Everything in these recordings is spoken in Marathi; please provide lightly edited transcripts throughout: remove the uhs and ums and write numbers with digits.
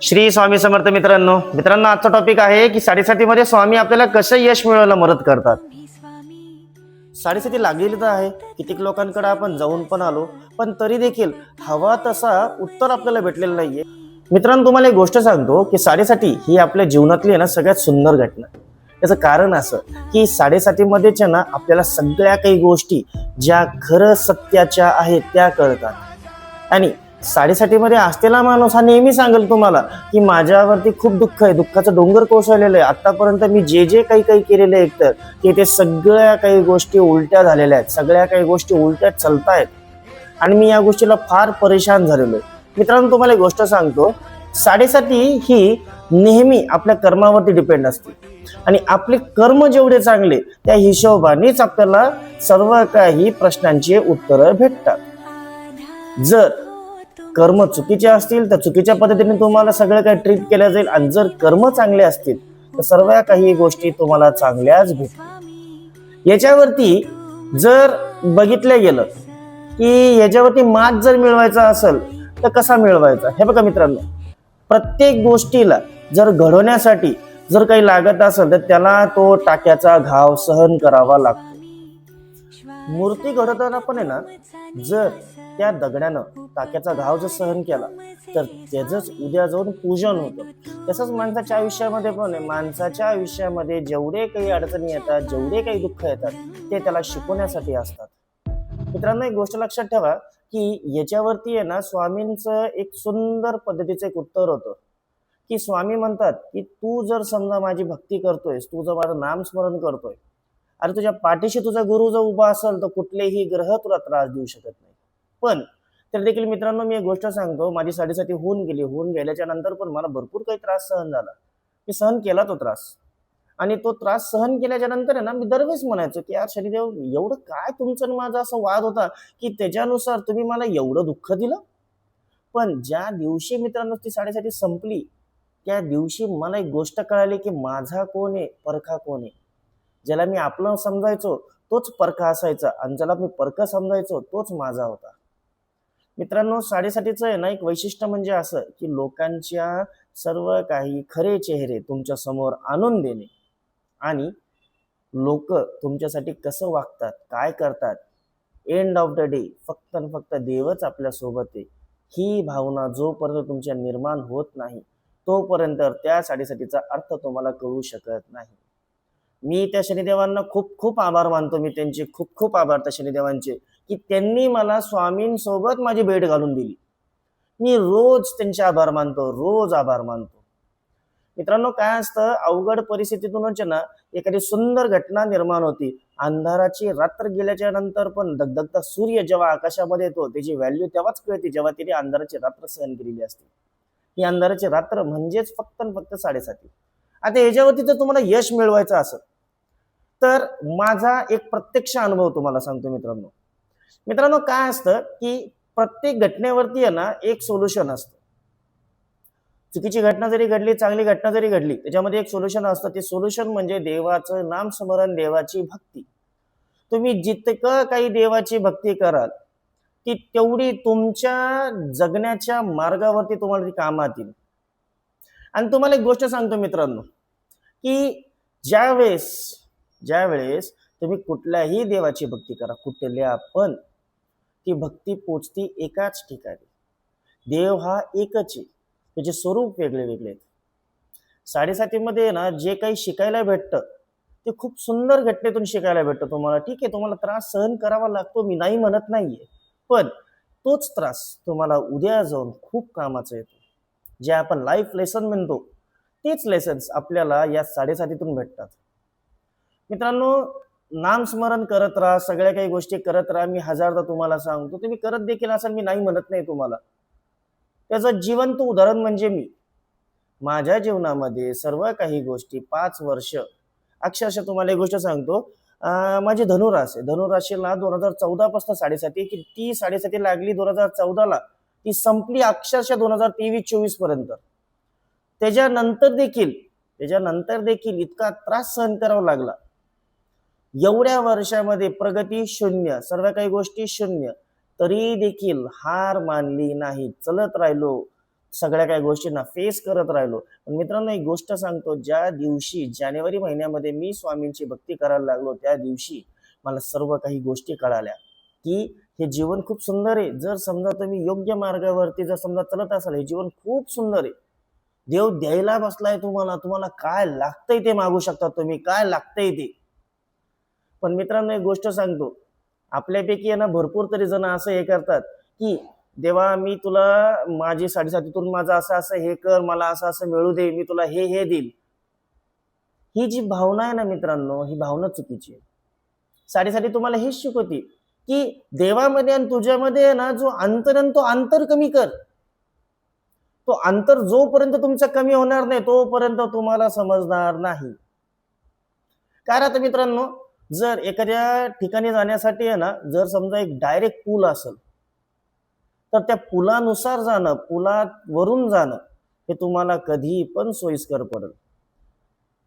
श्री स्वामी समर्थ मित्रांनो आजचा टॉपिक आहे की साडेसातीमध्ये स्वामी आपल्याला कसं यश मिळवायला मदत करतात. साडेसाती लागलेली तर आहे, कित्येक लोकांकडे आपण जाऊन पण आलो, पण तरी देखील हवा तसा उत्तर आपल्याला भेटलेलं नाहीये. मित्रांनो, तुम्हाला एक गोष्ट सांगतो की साडेसाती ही आपल्या जीवनातली आहे ना सगळ्यात सुंदर घटना. त्याचं कारण असं की साडेसातीमध्येच ना आपल्याला सगळ्या काही गोष्टी ज्या खरं सत्याच्या आहेत त्या कळतात. आणि साडेसातीमध्ये असलेला माणूस हा नेहमी सांगेल तुम्हाला की माझ्यावरती खूप दुःख आहे, दुःखाचं डोंगर कोसळलेलं आहे, आतापर्यंत मी जे जे काही केलेलं आहे एकतर की ते सगळ्या काही गोष्टी उलट्या झालेल्या आहेत, सगळ्या काही गोष्टी उलट्या चालतायत आणि मी या गोष्टीला फार परेशान झालेलो आहे. मित्रांनो, तुम्हाला एक गोष्ट सांगतो, साडेसाती ही नेहमी आपल्या कर्मावरती डिपेंड असते आणि आपले कर्म जेवढे चांगले त्या हिशोबानेच आपल्याला सर्व काही प्रश्नांची उत्तरं भेटतात. जर कर्म चुकीचे असतील तर चुकीच्या पद्धतीने तुम्हाला सगळं काही ट्रीट केलं जाईल आणि जर कर्म चांगले असतील तर सर्व काही गोष्टी तुम्हाला चांगल्याच भेटतील. याच्यावरती जर बघितलं गेलं की याच्यावरती मात जर मिळवायचा असेल तर कसा मिळवायचा, हे बघा मित्रांनो, प्रत्येक गोष्टीला जर घडवण्यासाठी जर काही लागत असेल तर त्याला तो टाक्याचा घाव सहन करावा लागतो. मूर्ती घडवताना पण आहे ना, जर त्या दगडानं टाक्याचा घाव जर सहन केला तर त्याच उद्या जाऊन पूजन होतं. तसंच माणसाच्या आयुष्यामध्ये पण आहे, माणसाच्या आयुष्यामध्ये जेवढे काही अडचणी येतात, जेवढे काही दुःख येतात ते त्याला शिकवण्यासाठी असतात. मित्रांनो, एक गोष्ट लक्षात ठेवा की याच्यावरती आहे ना स्वामींचं एक सुंदर पद्धतीचं एक उत्तर होतं की स्वामी म्हणतात की तू जर समजा माझी भक्ती करतोयस, तू जर माझं नामस्मरण करतोय आणि तुझ्या पाठीशी तुझा गुरु जर उभा असेल तर कुठलेही ग्रह तुला त्रास देऊ शकत नाही. पण तर देखील मित्रांनो, मी एक गोष्ट सांगतो, माझी साडेसाती होऊन गेल्याच्या नंतर पण मला भरपूर काही त्रास सहन झाला. मी सहन केला तो त्रास आणि तो त्रास सहन केल्याच्या नंतर आहे ना मी दरवेळेस म्हणायचो की यार शनिदेव, एवढं काय तुमचं आणि माझा असा वाद होता की त्याच्यानुसार तुम्ही मला एवढं दुःख दिलं. पण ज्या दिवशी मित्रांनो ती साडेसाती संपली त्या दिवशी मला एक गोष्ट कळाली की माझा कोण आहे, परखा कोण आहे. ज्याला मी आपलं समजायचो तोच परखा असायचा आणि ज्याला मी परखा समजायचो तोच माझा होता. मित्रांनो, साडेसातीचं आहे ना एक वैशिष्ट्य म्हणजे असं की लोकांच्या सर्व काही खरे चेहरे तुमच्या समोर आणून देणे आणि लोक तुमच्यासाठी कसं वागतात, काय करतात, एंड ऑफ द डे फक्त आणि फक्त देवच आपल्या सोबत आहे, ही भावना जोपर्यंत तुमच्या निर्माण होत नाही तोपर्यंत त्या साडेसातीचा अर्थ तुम्हाला कळू शकत नाही. मी त्या शनिदेवांना खूप खूप आभार मानतो, मी त्यांचे खूप खूप आभार त्या शनिदेवांचे की त्यांनी मला स्वामींसोबत माझी भेट घालून दिली. मी रोज त्यांचे आभार मानतो, रोज आभार मानतो. मित्रांनो, काय असतं, अवघड परिस्थितीतूनच ना एखादी सुंदर घटना निर्माण होती. अंधाराची रात्र गेल्याच्या नंतर पण दगदगता सूर्य जेव्हा आकाशामध्ये येतो त्याची व्हॅल्यू तेव्हाच कळते जेव्हा तिने अंधाराची रात्र सहन केलेली असते. ही अंधाराची रात्र म्हणजेच फक्त आणि फक्त साडेसाती. आता याच्यावरती जर तुम्हाला यश मिळवायचं असेल तर माझा एक प्रत्यक्ष अनुभव तुम्हाला सांगतो. मित्रांनो, काय असतं की प्रत्येक घटनेवरती आहे ना एक सोल्युशन असतं. चुकीची घटना जरी घडली, चांगली घटना जरी घडली, त्याच्यामध्ये एक सोल्युशन असतं. ते सोल्युशन म्हणजे देवाचं नामस्मरण, देवाची भक्ती. तुम्ही जितकं काही देवाची भक्ती कराल ती तेवढी तुमच्या जगण्याच्या मार्गावरती तुम्हाला ती कामात येईल. आणि तुम्हाला एक गोष्ट सांगतो मित्रांनो की ज्यावेळेस तुम्ही कुठल्याही देवाची भक्ती करा, कुठल्या पण, ती भक्ती पोचती एकाच ठिकाणी. देव हा एकच आहे, त्याचे स्वरूप वेगळे वेगळे आहेत. साडेसातीमध्ये ना जे काही शिकायला भेटतं ते खूप सुंदर घटनेतून शिकायला भेटतं तुम्हाला. ठीक आहे, तुम्हाला त्रास सहन करावा लागतो, मी नाही म्हणत नाहीये, पण तोच त्रास तुम्हाला उद्या जाऊन खूप कामाचा येतो. जे आपण लाईफ लेसन म्हणतो तेच लेसन्स आपल्याला या साडेसातीतून भेटतात. मित्रांनो, नामस्मरण करत राहा, सगळ्या काही गोष्टी करत राहा. मी हजारदा तुम्हाला सांगतो, तुम्ही करत देखील असाल, मी नाही म्हणत नाही तुम्हाला. त्याचं जिवंत उदाहरण म्हणजे मी. माझ्या जीवनामध्ये सर्व काही गोष्टी 5 वर्ष, अक्षरशः तुम्हाला एक गोष्ट सांगतो, माझी धनुराशी आहे. धनुराशीला 2014 पासून साडेसाती की ती साडेसाती लागली 2014ला, ती संपली अक्षरशः 2023-24 पर्यंत. त्याच्यानंतर देखील इतका त्रास सहन करावा लागला. एवढ्या वर्षामध्ये प्रगती शून्य, सर्व काही गोष्टी शून्य, तरी देखील हार मानली नाही, चलत राहिलो. सगळ्या काही गोष्टींना फेस करत राहिलो. पण मित्रांनो, एक गोष्ट सांगतो, ज्या दिवशी जानेवारी महिन्यामध्ये मी स्वामींची भक्ती करायला लागलो, त्या दिवशी मला सर्व काही गोष्टी कळाल्या की हे जीवन खूप सुंदर आहे. जर समजा तुम्ही योग्य मार्गावरती जर समजा चलत असाल, हे जीवन खूप सुंदर आहे. देव द्यायला बसलाय तुम्हाला, तुम्हाला काय लागतंय ते मागू शकता तुम्ही, काय लागतंय ते. पण मित्रांनो, एक गोष्ट सांगतो, आपल्यापैकी ना भरपूर तरी जण असं हे करतात की देवा, मी तुला माझी साडेसातीतून माझं असं असं हे कर, मला असं असं मिळू दे, मी तुला हे हे देईल. ही जी भावना आहे ना मित्रांनो, ही भावना चुकीची आहे. साडेसाती तुम्हाला हेच शिकवते की देवामध्ये आणि तुझ्यामध्ये ना जो अंतर आहे तो अंतर कमी कर. तो अंतर जोपर्यंत तुमचा कमी होणार नाही तोपर्यंत तुम्हाला समजणार नाही. कारण आता मित्रांनो, जर एखाद्या ठिकाणी जाण्यासाठी आहे ना, जर समजा एक डायरेक्ट पूल असेल, तर त्या पुलानुसार जाणं, पुलावरून जाणं हे तुम्हाला कधी पण सोयीस्कर पडेल.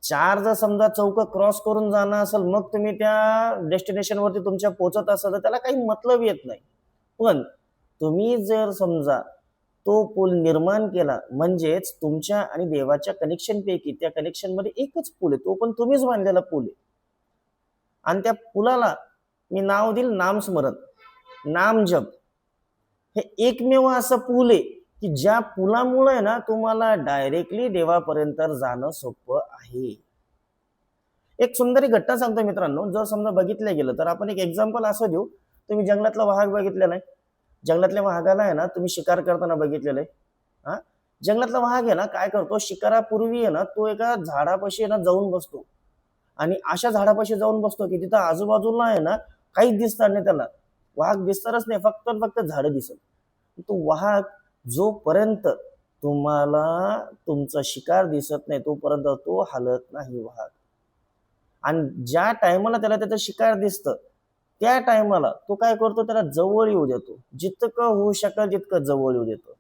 4 जर समजा चौक क्रॉस करून जाणं असेल, मग तुम्ही त्या डेस्टिनेशनवरती तुमच्या पोहोचत असाल तर त्याला काही मतलब येत नाही. पण तुम्ही जर समजा तो पूल निर्माण केला, म्हणजेच तुमच्या आणि देवाच्या कनेक्शन पैकी त्या कनेक्शन मध्ये एकच पूल आहे, तो पण तुम्हीच बांधलेला पूल आहे. आणि त्या पुलाला मी नाव देईल नामस्मरण, नाम जप. हे एकमेव असं पूल आहे की ज्या पुलामुळे ना तुम्हाला डायरेक्टली देवापर्यंत जाणं सोपं आहे. एक सुंदर घटना सांगतो मित्रांनो, जर समजा बघितलं गेलं तर आपण एक एक्झाम्पल असं देऊ. तुम्ही जंगलातला वाघ बघितलेला आहे, जंगलातल्या वाघाला आहे ना तुम्ही शिकार करताना बघितलेलं आहे. हा, जंगलातला वाघ आहे ना काय करतो, शिकारापूर्वी आहे ना तो एका झाडापाशी ना जाऊन बसतो आणि अशा झाडापाशी जाऊन बसतो की तिथं आजूबाजूला आहे ना काहीच दिसणार नाही, त्याला वाघ दिसणारच नाही, फक्त फक्त झाडं दिसत. तो वाघ जोपर्यंत तुम्हाला तुमचा शिकार दिसत नाही तोपर्यंत तो हलत नाही वाघ. आणि ज्या टायमाला त्याला त्याचं शिकार दिसतं त्या टायमाला तो काय करतो, त्याला जवळ येऊ देतो, जितकं होऊ शकेल तितकं जवळ येऊ देतो.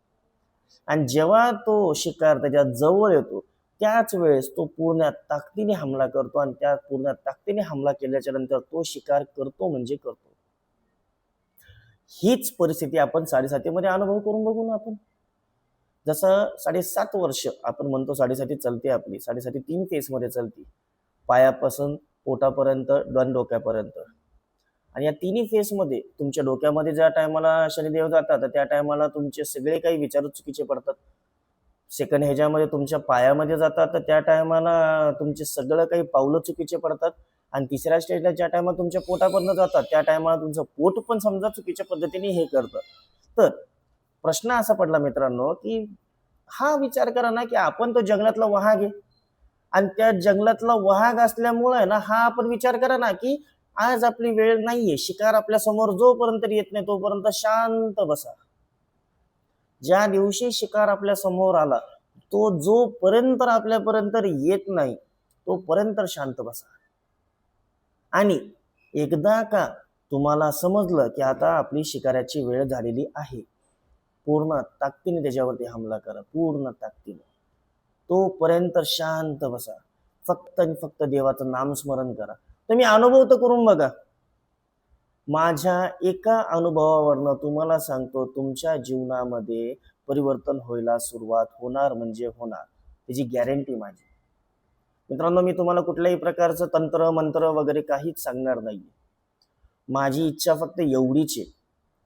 आणि जेव्हा तो शिकार त्याच्या जवळ येतो त्याच वेळेस तो पूर्ण ताकदीने हमला करतो आणि त्या पूर्ण ताकदीने हमला केल्याच्या नंतर तो शिकार करतो म्हणजे करतो. हीच परिस्थिती आपण साडेसातीमध्ये अनुभव करून बघू ना. आपण जसं 7.5 वर्ष आपण म्हणतो साडेसाती चलते आपली, साडेसाती 3 फेजमध्ये चलते, पायापासून पोटापर्यंत डोक्यापर्यंत. आणि या तिन्ही फेजमध्ये तुमच्या डोक्यामध्ये ज्या टायमाला शनिदेव जातात त्या टायमाला तुमचे सगळे काही विचार चुकीचे पडतात. सेकंड ह्याच्यामध्ये तुमच्या पायामध्ये जातात तर त्या टायमाला तुमचे सगळं काही पावलं चुकीचे पडतात. आणि तिसऱ्या स्टेजला ज्या टायमाला तुमच्या पोटापर्यंत जातात त्या टायमाला तुमचं पोट पण समजा चुकीच्या पद्धतीने हे करतं. तर प्रश्न असा पडला मित्रांनो की हा विचार करा ना की आपण तो जंगलातला वाघ आहे आणि त्या जंगलातला वाघ असल्यामुळे ना हा आपण विचार करा ना की आज आपली वेळ नाहीये, शिकार आपल्या समोर जोपर्यंत येत नाही तोपर्यंत शांत बसा. ज्या दिवशी शिकार आपल्या समोर आला तो जोपर्यंत आपल्यापर्यंत येत नाही तोपर्यंत शांत बसा. आणि एकदा का तुम्हाला समजलं की आता आपली शिकाराची वेळ झालेली आहे, पूर्ण ताकदीने त्याच्यावरती हमला करा, पूर्ण ताकदीने. तोपर्यंत शांत बसा, फक्त आणि फक्त देवाचं नामस्मरण करा. तुम्ही अनुभव तर करून बघा. माझ्या एका अनुभवावरनं तुम्हाला सांगतो, तुमच्या जीवनामध्ये परिवर्तन व्हायला सुरुवात होणार म्हणजे होणार, त्याची गॅरंटी माझी. मित्रांनो, मी तुम्हाला कुठल्याही प्रकारचं तंत्र मंत्र वगैरे काहीच सांगणार नाहीये. माझी इच्छा फक्त एवढीच आहे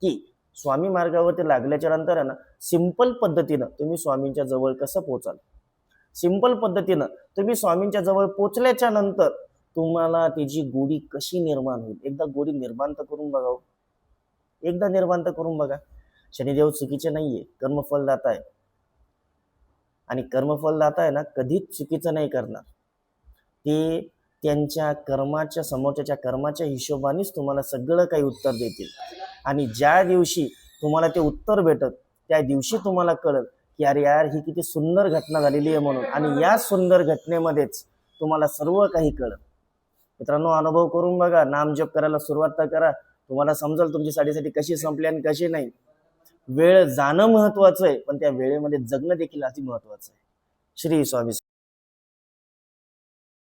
की स्वामी मार्गावरती लागल्याच्या नंतर आहे ना सिंपल पद्धतीनं तुम्ही स्वामींच्या जवळ कसं पोहोचाल. सिंपल पद्धतीनं तुम्ही स्वामींच्या जवळ पोहोचल्याच्या नंतर तुम्हाला त्याची गोडी कशी निर्माण होईल, एकदा गोडी निर्माण तर करून बघा. एकदा निर्माण तर करून बघा. शनिदेव चुकीचे नाहीये, कर्मफलदाता आहे. आणि कर्मफलदाता आहे ना कधीच चुकीचं नाही करणार. ते त्यांच्या कर्माच्या समोरच्या कर्माच्या हिशोबानेच तुम्हाला सगळं काही उत्तर देतील. आणि ज्या दिवशी तुम्हाला ते उत्तर भेटत त्या दिवशी तुम्हाला कळेल की अरे यार ही किती सुंदर घटना झालेली आहे म्हणून. आणि या सुंदर घटनेमध्येच तुम्हाला सर्व काही कळेल. मित्रांनो, अनुभव करून बघा, नामजप करायला सुरुवात तर करा, तुम्हाला समजेल तुमची साडेसाती कशी संपली आणि कशी नाही. वेळ जाणं महत्वाचं आहे पण त्या वेळेमध्ये जगणं देखील अति महत्वाचं आहे. श्री स्वामी.